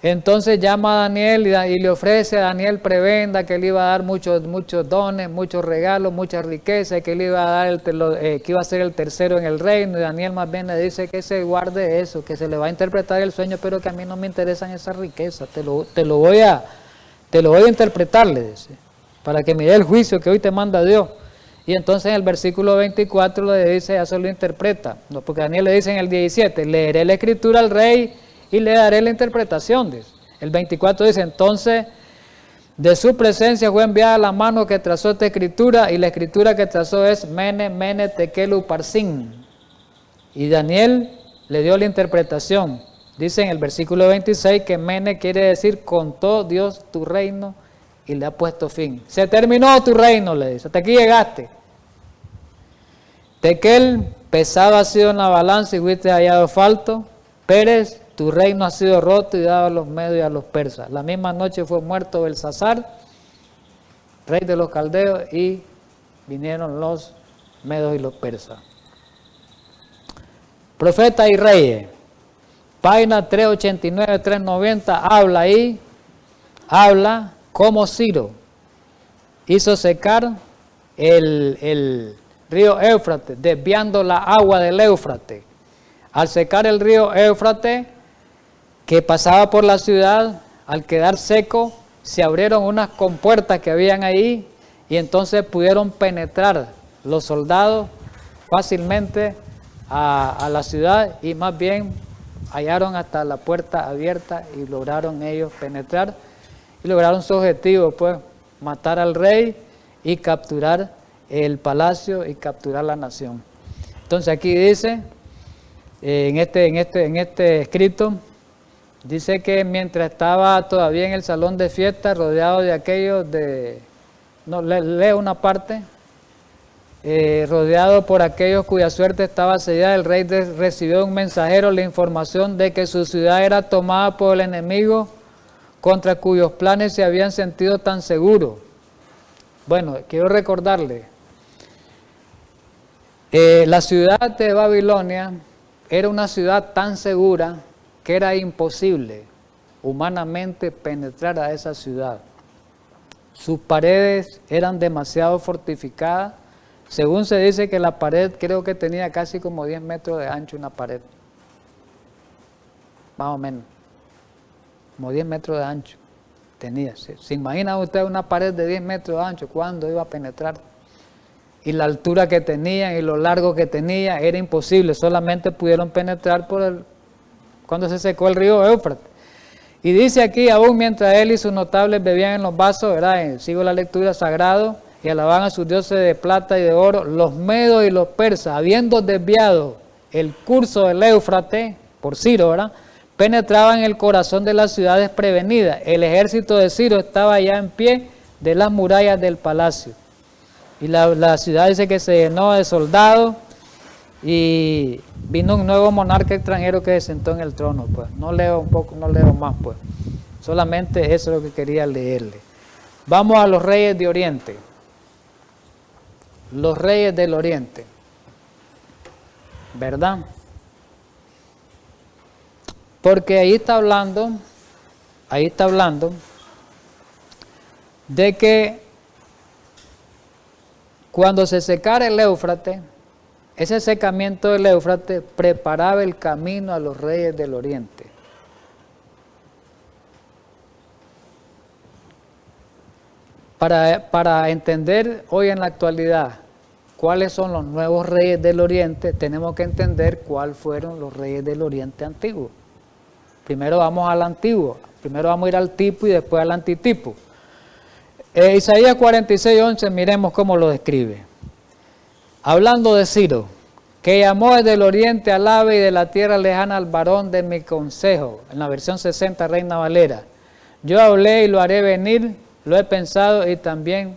Entonces llama a Daniel y le ofrece a Daniel prebenda, que le iba a dar muchos dones, muchos regalos, mucha riqueza, y que le iba a dar que iba a ser el tercero en el reino. Y Daniel más bien le dice que se guarde eso, que se le va a interpretar el sueño, pero que a mí no me interesan esas riquezas, te lo voy a interpretar, le dice, para que me dé el juicio que hoy te manda Dios. Y entonces en el versículo 24 le dice, ya se lo interpreta, no, porque Daniel le dice en el 17, leeré la escritura al rey y le daré la interpretación, dice. El 24 dice, entonces de su presencia fue enviada la mano que trazó esta escritura, y la escritura que trazó es Mene, Mene, Tekel, Uparsin. Y Daniel le dio la interpretación. Dice en el versículo 26 que Mene quiere decir, contó Dios tu reino y le ha puesto fin. Se terminó tu reino, le dice, hasta aquí llegaste. Tekel, pesado ha sido en la balanza y fuiste hallado falto. Pérez, tu reino ha sido roto y dado a los medios y a los persas. La misma noche fue muerto Belsasar, rey de los caldeos, y vinieron los medos y los persas. Profetas y reyes, página 389, 390, habla cómo Ciro hizo secar el río Éufrates, desviando la agua del Éufrates. Al secar el río Éufrates, que pasaba por la ciudad, al quedar seco, se abrieron unas compuertas que habían ahí, y entonces pudieron penetrar los soldados fácilmente a la ciudad, y más bien hallaron hasta la puerta abierta y lograron ellos penetrar y lograron su objetivo, pues matar al rey y capturar el palacio y capturar la nación. Entonces aquí dice, en este escrito, dice que mientras estaba todavía en el salón de fiesta, rodeado de aquellos leo una parte, rodeado por aquellos cuya suerte estaba sellada, el rey recibió de un mensajero la información de que su ciudad era tomada por el enemigo, contra cuyos planes se habían sentido tan seguros. Bueno, quiero recordarle La ciudad de Babilonia era una ciudad tan segura que era imposible humanamente penetrar a esa ciudad. Sus paredes eran demasiado fortificadas. Según se dice que la pared creo que tenía casi como 10 metros de ancho una pared. Más o menos. Como 10 metros de ancho tenía. ¿Se imagina usted una pared de 10 metros de ancho? ¿Cuándo iba a penetrar? Y la altura que tenía y lo largo que tenía era imposible. Solamente pudieron penetrar cuando se secó el río Éufrates. Y dice aquí, aún mientras él y sus notables bebían en los vasos, ¿verdad? Sigo la lectura, sagrado, y alababan a sus dioses de plata y de oro, los medos y los persas, habiendo desviado el curso del Éufrates, por Ciro, ¿verdad?, penetraban en el corazón de las ciudades prevenidas. El ejército de Ciro estaba ya en pie de las murallas del palacio. Y la ciudad dice que se llenó de soldados y vino un nuevo monarca extranjero que se sentó en el trono. Pues no leo más, pues. Solamente eso es lo que quería leerle. Vamos a los reyes de Oriente. Los reyes del Oriente. ¿Verdad? Porque ahí está hablando de que cuando se secara el Éufrates, ese secamiento del Éufrates preparaba el camino a los reyes del Oriente. Para entender hoy en la actualidad cuáles son los nuevos reyes del Oriente, tenemos que entender cuáles fueron los reyes del Oriente antiguo. Primero vamos al antiguo, primero vamos a ir al tipo y después al antitipo. Isaías 46:11, miremos cómo lo describe. Hablando de Ciro, que llamó desde el oriente al ave y de la tierra lejana al varón de mi consejo, en la versión 60, Reina Valera. Yo hablé y lo haré venir, lo he pensado y también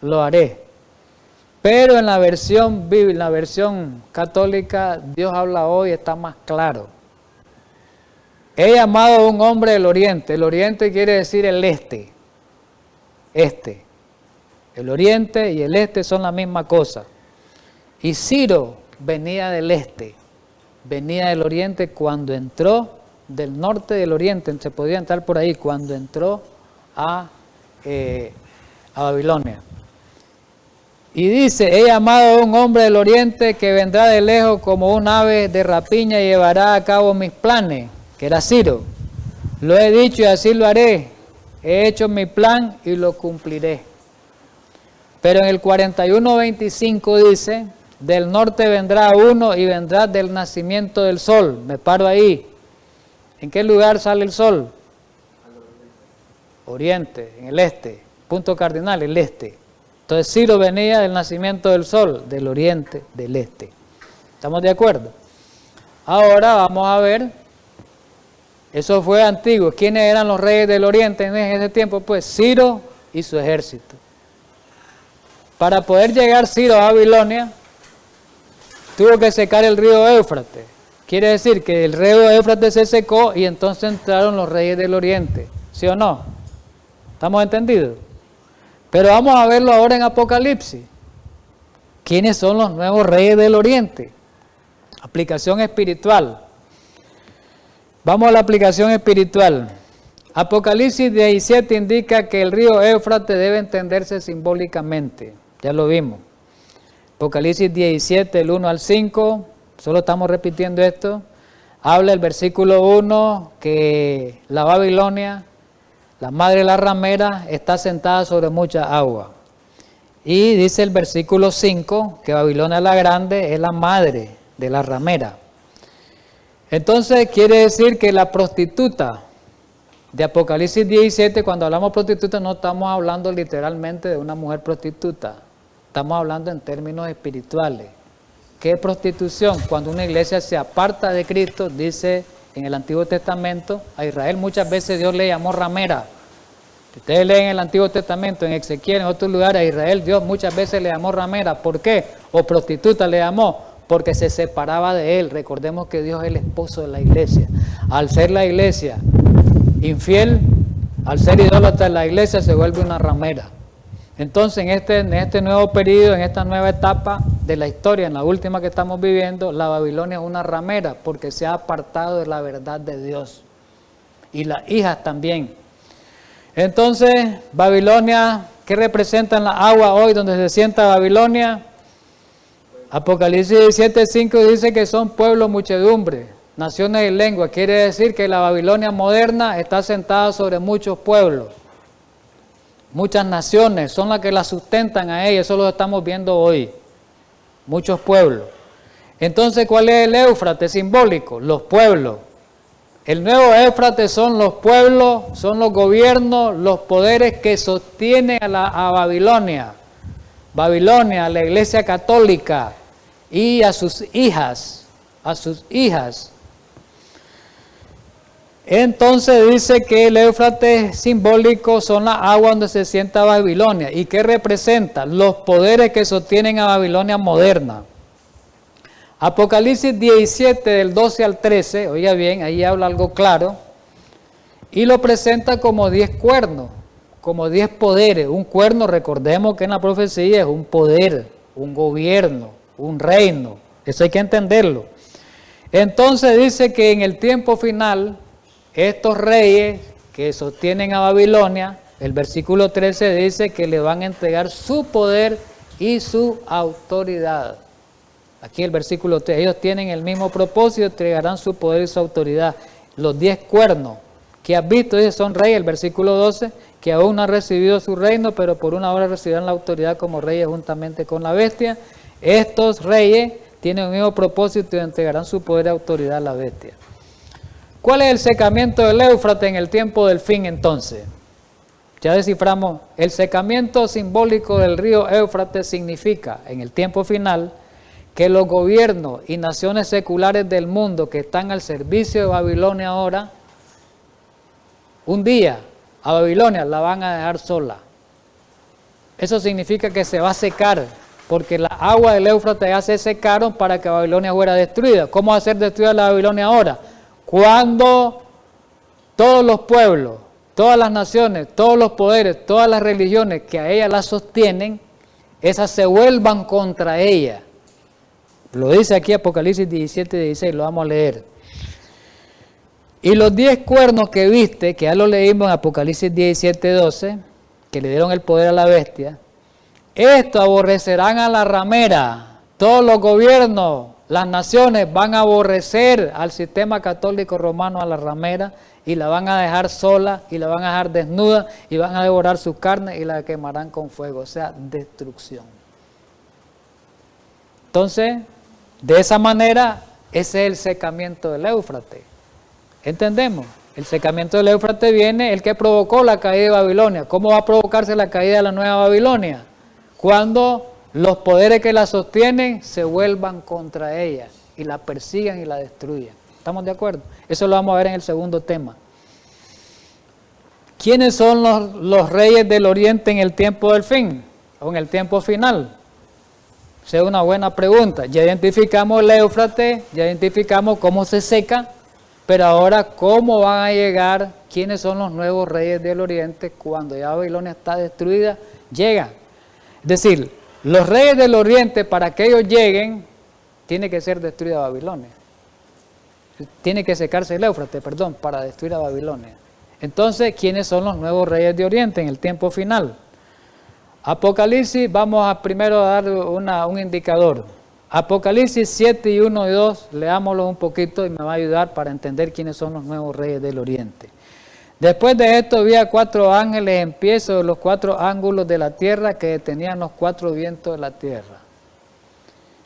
lo haré. Pero en la versión católica, Dios habla hoy, está más claro. He llamado a un hombre del oriente. El oriente quiere decir el este. El oriente y el este son la misma cosa. Y Ciro venía del este, venía del oriente cuando entró, del norte del oriente, se podía entrar por ahí, cuando entró a Babilonia. Y dice, he llamado a un hombre del oriente que vendrá de lejos como un ave de rapiña y llevará a cabo mis planes, que era Ciro. Lo he dicho y así lo haré. He hecho mi plan y lo cumpliré. Pero en el 41:25 dice, del norte vendrá uno y vendrá del nacimiento del sol. Me paro ahí. ¿En qué lugar sale el sol? Oriente, en el este. Punto cardinal, el este. Entonces Ciro venía del nacimiento del sol, del oriente, del este. ¿Estamos de acuerdo? Ahora vamos a ver. Eso fue antiguo. ¿Quiénes eran los reyes del oriente en ese tiempo? Pues Ciro y su ejército. Para poder llegar Ciro a Babilonia, tuvo que secar el río Éufrates. Quiere decir que el río Éufrates se secó y entonces entraron los reyes del oriente. ¿Sí o no? ¿Estamos entendidos? Pero vamos a verlo ahora en Apocalipsis. ¿Quiénes son los nuevos reyes del oriente? Aplicación espiritual. Vamos a la aplicación espiritual. Apocalipsis 17 indica que el río Éufrates debe entenderse simbólicamente. Ya lo vimos. Apocalipsis 17, el 1 al 5, solo estamos repitiendo esto. Habla el versículo 1 que la Babilonia, la madre de la ramera, está sentada sobre mucha agua. Y dice el versículo 5 que Babilonia la grande es la madre de la ramera. Entonces quiere decir que la prostituta de Apocalipsis 17, cuando hablamos de prostituta no estamos hablando literalmente de una mujer prostituta, estamos hablando en términos espirituales. ¿Qué es prostitución? Cuando una iglesia se aparta de Cristo, dice en el Antiguo Testamento, a Israel muchas veces Dios le llamó ramera. Ustedes leen el Antiguo Testamento, en Ezequiel, en otros lugares, a Israel Dios muchas veces le llamó ramera. ¿Por qué? O prostituta le llamó. Porque se separaba de él. Recordemos que Dios es el esposo de la iglesia. Al ser la iglesia infiel, al ser idólatra, la iglesia se vuelve una ramera. Entonces, en este nuevo periodo, en esta nueva etapa de la historia, en la última que estamos viviendo, la Babilonia es una ramera porque se ha apartado de la verdad de Dios. Y las hijas también. Entonces, Babilonia, ¿qué representan las aguas hoy donde se sienta Babilonia? Apocalipsis 17:5 dice que son pueblos, muchedumbre, naciones y lenguas. Quiere decir que la Babilonia moderna está sentada sobre muchos pueblos. Muchas naciones son las que la sustentan a ella, eso lo estamos viendo hoy. Muchos pueblos. Entonces, ¿cuál es el Éufrates simbólico? Los pueblos. El nuevo Éufrates son los pueblos, son los gobiernos, los poderes que sostienen a Babilonia. Babilonia, a la Iglesia Católica y a sus hijas, Entonces dice que el Éufrates simbólico son las aguas donde se sienta Babilonia. ¿Y qué representa? Los poderes que sostienen a Babilonia moderna. Apocalipsis 17 del 12 al 13, oiga bien, ahí habla algo claro, y lo presenta como 10 cuernos, como 10 poderes. Un cuerno, recordemos que en la profecía es un poder, un gobierno, un reino, eso hay que entenderlo. Entonces dice que en el tiempo final, estos reyes que sostienen a Babilonia, el versículo 13 dice que le van a entregar su poder y su autoridad. Aquí el versículo 3, ellos tienen el mismo propósito, entregarán su poder y su autoridad. Los 10 cuernos que has visto, dice, son reyes, el versículo 12, que aún no han recibido su reino, pero por una hora recibirán la autoridad como reyes juntamente con la bestia. Estos reyes tienen el mismo propósito y entregarán su poder y autoridad a la bestia. ¿Cuál es el secamiento del Éufrates en el tiempo del fin entonces? Ya desciframos, el secamiento simbólico del río Éufrates significa, en el tiempo final, que los gobiernos y naciones seculares del mundo que están al servicio de Babilonia ahora, un día a Babilonia la van a dejar sola. Eso significa que se va a secar, porque las aguas del Éufrates ya se secaron para que Babilonia fuera destruida. ¿Cómo va a ser destruida la Babilonia ahora? Cuando todos los pueblos, todas las naciones, todos los poderes, todas las religiones que a ella la sostienen, esas se vuelvan contra ella. Lo dice aquí Apocalipsis 17:16, lo vamos a leer. Y los 10 cuernos que viste, que ya lo leímos en Apocalipsis 17:12, que le dieron el poder a la bestia, esto aborrecerán a la ramera. Todos los gobiernos, las naciones van a aborrecer al sistema católico romano, a la ramera, y la van a dejar sola, y la van a dejar desnuda, y van a devorar su carne y la quemarán con fuego, o sea, destrucción. Entonces, de esa manera, ese es el secamiento del Éufrates. ¿Entendemos? El secamiento del Éufrates viene el que provocó la caída de Babilonia. ¿Cómo va a provocarse la caída de la nueva Babilonia? Cuando los poderes que la sostienen se vuelvan contra ella y la persigan y la destruyan. ¿Estamos de acuerdo? Eso lo vamos a ver en el segundo tema. ¿Quiénes son los reyes del oriente en el tiempo del fin? O en el tiempo final. Esa es una buena pregunta. Ya identificamos el Éufrates, ya identificamos cómo se seca, pero ahora cómo van a llegar, quiénes son los nuevos reyes del oriente cuando ya Babilonia está destruida, llegan. Es decir, los reyes del oriente, para que ellos lleguen, tiene que ser destruida Babilonia. Tiene que secarse el Éufrates, perdón, para destruir a Babilonia. Entonces, ¿quiénes son los nuevos reyes de oriente en el tiempo final? Apocalipsis, vamos a primero dar un indicador. Apocalipsis 7 y 1 y 2, leámoslo un poquito y me va a ayudar para entender quiénes son los nuevos reyes del oriente. Después de esto vi a 4 ángeles en pie sobre los 4 ángulos de la tierra que detenían los 4 vientos de la tierra.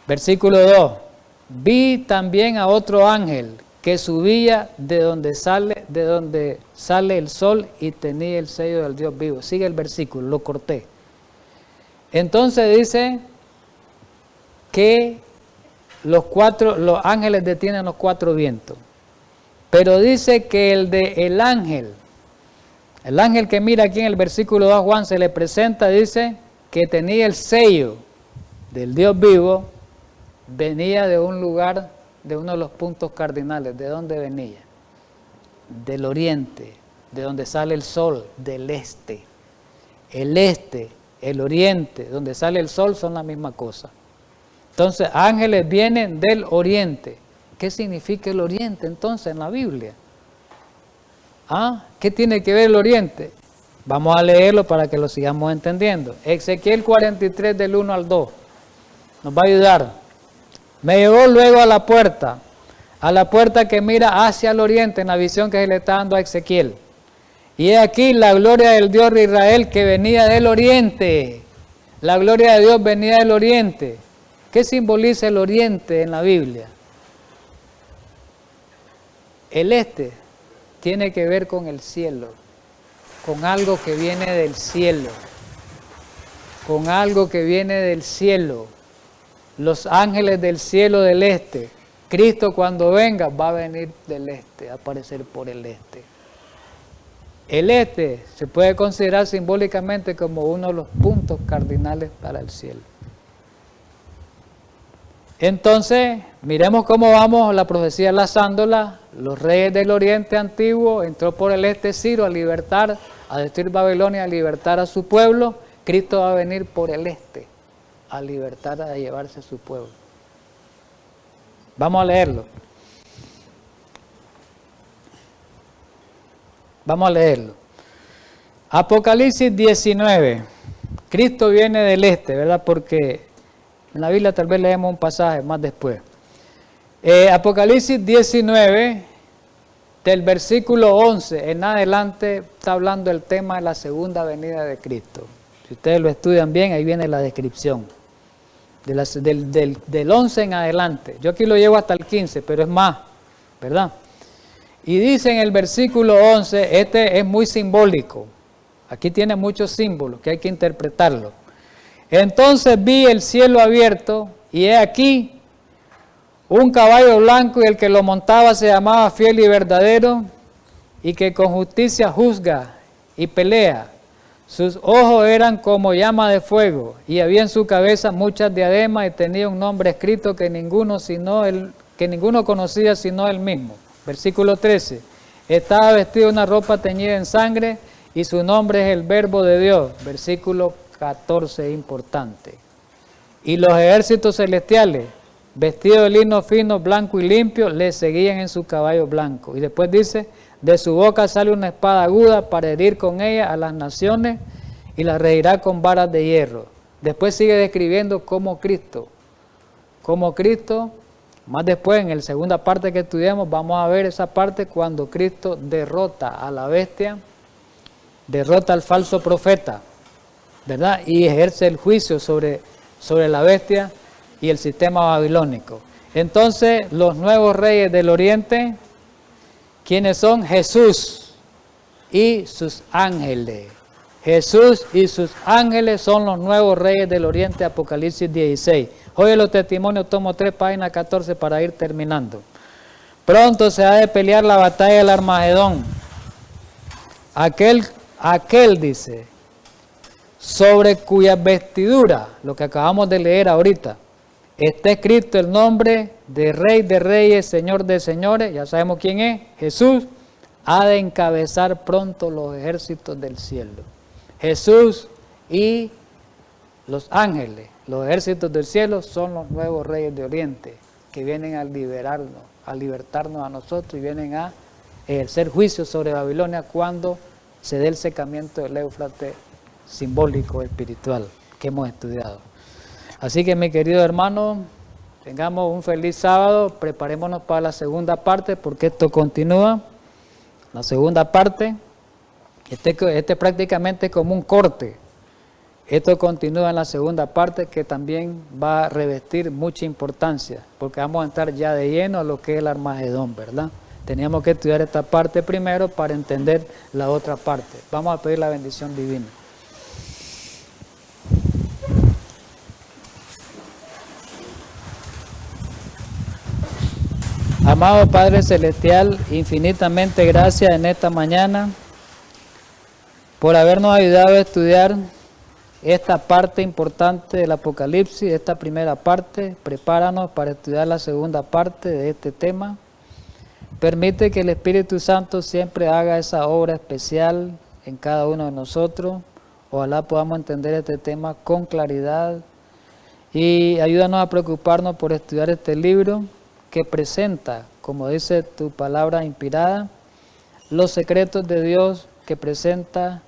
Versículo 2. Vi también a otro ángel que subía de donde sale el sol y tenía el sello del Dios vivo. Sigue el versículo, lo corté. Entonces dice que los ángeles detienen los 4 vientos. Pero dice que el ángel que mira aquí en el versículo 2, Juan se le presenta, dice que tenía el sello del Dios vivo, venía de un lugar, de uno de los puntos cardinales. ¿De dónde venía? Del oriente, de donde sale el sol, del este. El este el oriente, donde sale el sol, son la misma cosa. Entonces, ángeles vienen del oriente. ¿Qué significa el oriente entonces en la Biblia? ¿Qué tiene que ver el oriente? Vamos a leerlo para que lo sigamos entendiendo. Ezequiel 43 del 1 al 2. Nos va a ayudar. Me llevó luego a la puerta que mira hacia el oriente, en la visión que se le está dando a Ezequiel. Y he aquí la gloria del Dios de Israel que venía del oriente. La gloria de Dios venía del oriente. ¿Qué simboliza el oriente en la Biblia? El este tiene que ver con el cielo, con algo que viene del cielo, con algo que viene del cielo. Los ángeles del cielo del este. Cristo cuando venga va a venir del este, a aparecer por el este. El este se puede considerar simbólicamente como uno de los puntos cardinales para el cielo. Entonces, miremos cómo vamos la profecía enlazándola. Los reyes del oriente antiguo, entró por el este Ciro a libertar, a destruir Babilonia, a libertar a su pueblo. Cristo va a venir por el este, a libertar, a llevarse a su pueblo. Vamos a leerlo. Vamos a leerlo. Apocalipsis 19. Cristo viene del este, ¿verdad? Porque en la Biblia tal vez leemos un pasaje más después. Apocalipsis 19, del versículo 11 en adelante, está hablando el tema de la segunda venida de Cristo. Si ustedes lo estudian bien, ahí viene la descripción. Del 11 en adelante. Yo aquí lo llevo hasta el 15, pero es más, ¿verdad? Y dice en el versículo 11, este es muy simbólico. Aquí tiene muchos símbolos que hay que interpretarlo. Entonces vi el cielo abierto y he aquí un caballo blanco y el que lo montaba se llamaba Fiel y Verdadero y que con justicia juzga y pelea. Sus ojos eran como llama de fuego y había en su cabeza muchas diademas y tenía un nombre escrito que ninguno conocía sino él mismo. Versículo 13. Estaba vestido de una ropa teñida en sangre y su nombre es el Verbo de Dios. Versículo 14, importante. Y los ejércitos celestiales, vestidos de lino fino, blanco y limpio, le seguían en su caballo blanco. Y después dice, de su boca sale una espada aguda para herir con ella a las naciones y las regirá con varas de hierro. Después sigue describiendo cómo Cristo, más después en la segunda parte que estudiamos, vamos a ver esa parte cuando Cristo derrota a la bestia, derrota al falso profeta, ¿verdad? Y ejerce el juicio sobre la bestia y el sistema babilónico. Entonces, los nuevos reyes del oriente, ¿quiénes son? Jesús y sus ángeles. Jesús y sus ángeles son los nuevos reyes del oriente, Apocalipsis 16. Oye los testimonios, tomo 3, página 14 para ir terminando. Pronto se ha de pelear la batalla del Armagedón. Aquel dice, sobre cuya vestidura, lo que acabamos de leer ahorita, está escrito el nombre de Rey de Reyes, Señor de Señores, ya sabemos quién es, Jesús, ha de encabezar pronto los ejércitos del cielo. Jesús y los ángeles, los ejércitos del cielo, son los nuevos reyes de Oriente, que vienen a liberarnos, a libertarnos a nosotros y vienen a ejercer juicio sobre Babilonia cuando se dé el secamiento del Éufrates simbólico, espiritual, que hemos estudiado. Así que, mi querido hermano, tengamos un feliz sábado, preparémonos para la segunda parte, porque esto continúa. La segunda parte, este prácticamente como un corte. Esto continúa en la segunda parte, que también va a revestir mucha importancia, porque vamos a entrar ya de lleno a lo que es el Armagedón, ¿verdad? Teníamos que estudiar esta parte primero para entender la otra parte. Vamos a pedir la bendición divina. Amado Padre Celestial, infinitamente gracias en esta mañana por habernos ayudado a estudiar esta parte importante del Apocalipsis, esta primera parte. Prepáranos para estudiar la segunda parte de este tema. Permite que el Espíritu Santo siempre haga esa obra especial en cada uno de nosotros. Ojalá podamos entender este tema con claridad y ayúdanos a preocuparnos por estudiar este libro que presenta, como dice tu palabra inspirada, los secretos de Dios, que presenta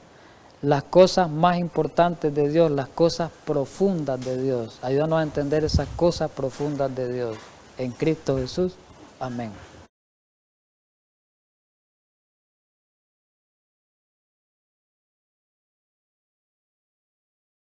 las cosas más importantes de Dios, las cosas profundas de Dios. Ayúdanos a entender esas cosas profundas de Dios. En Cristo Jesús. Amén.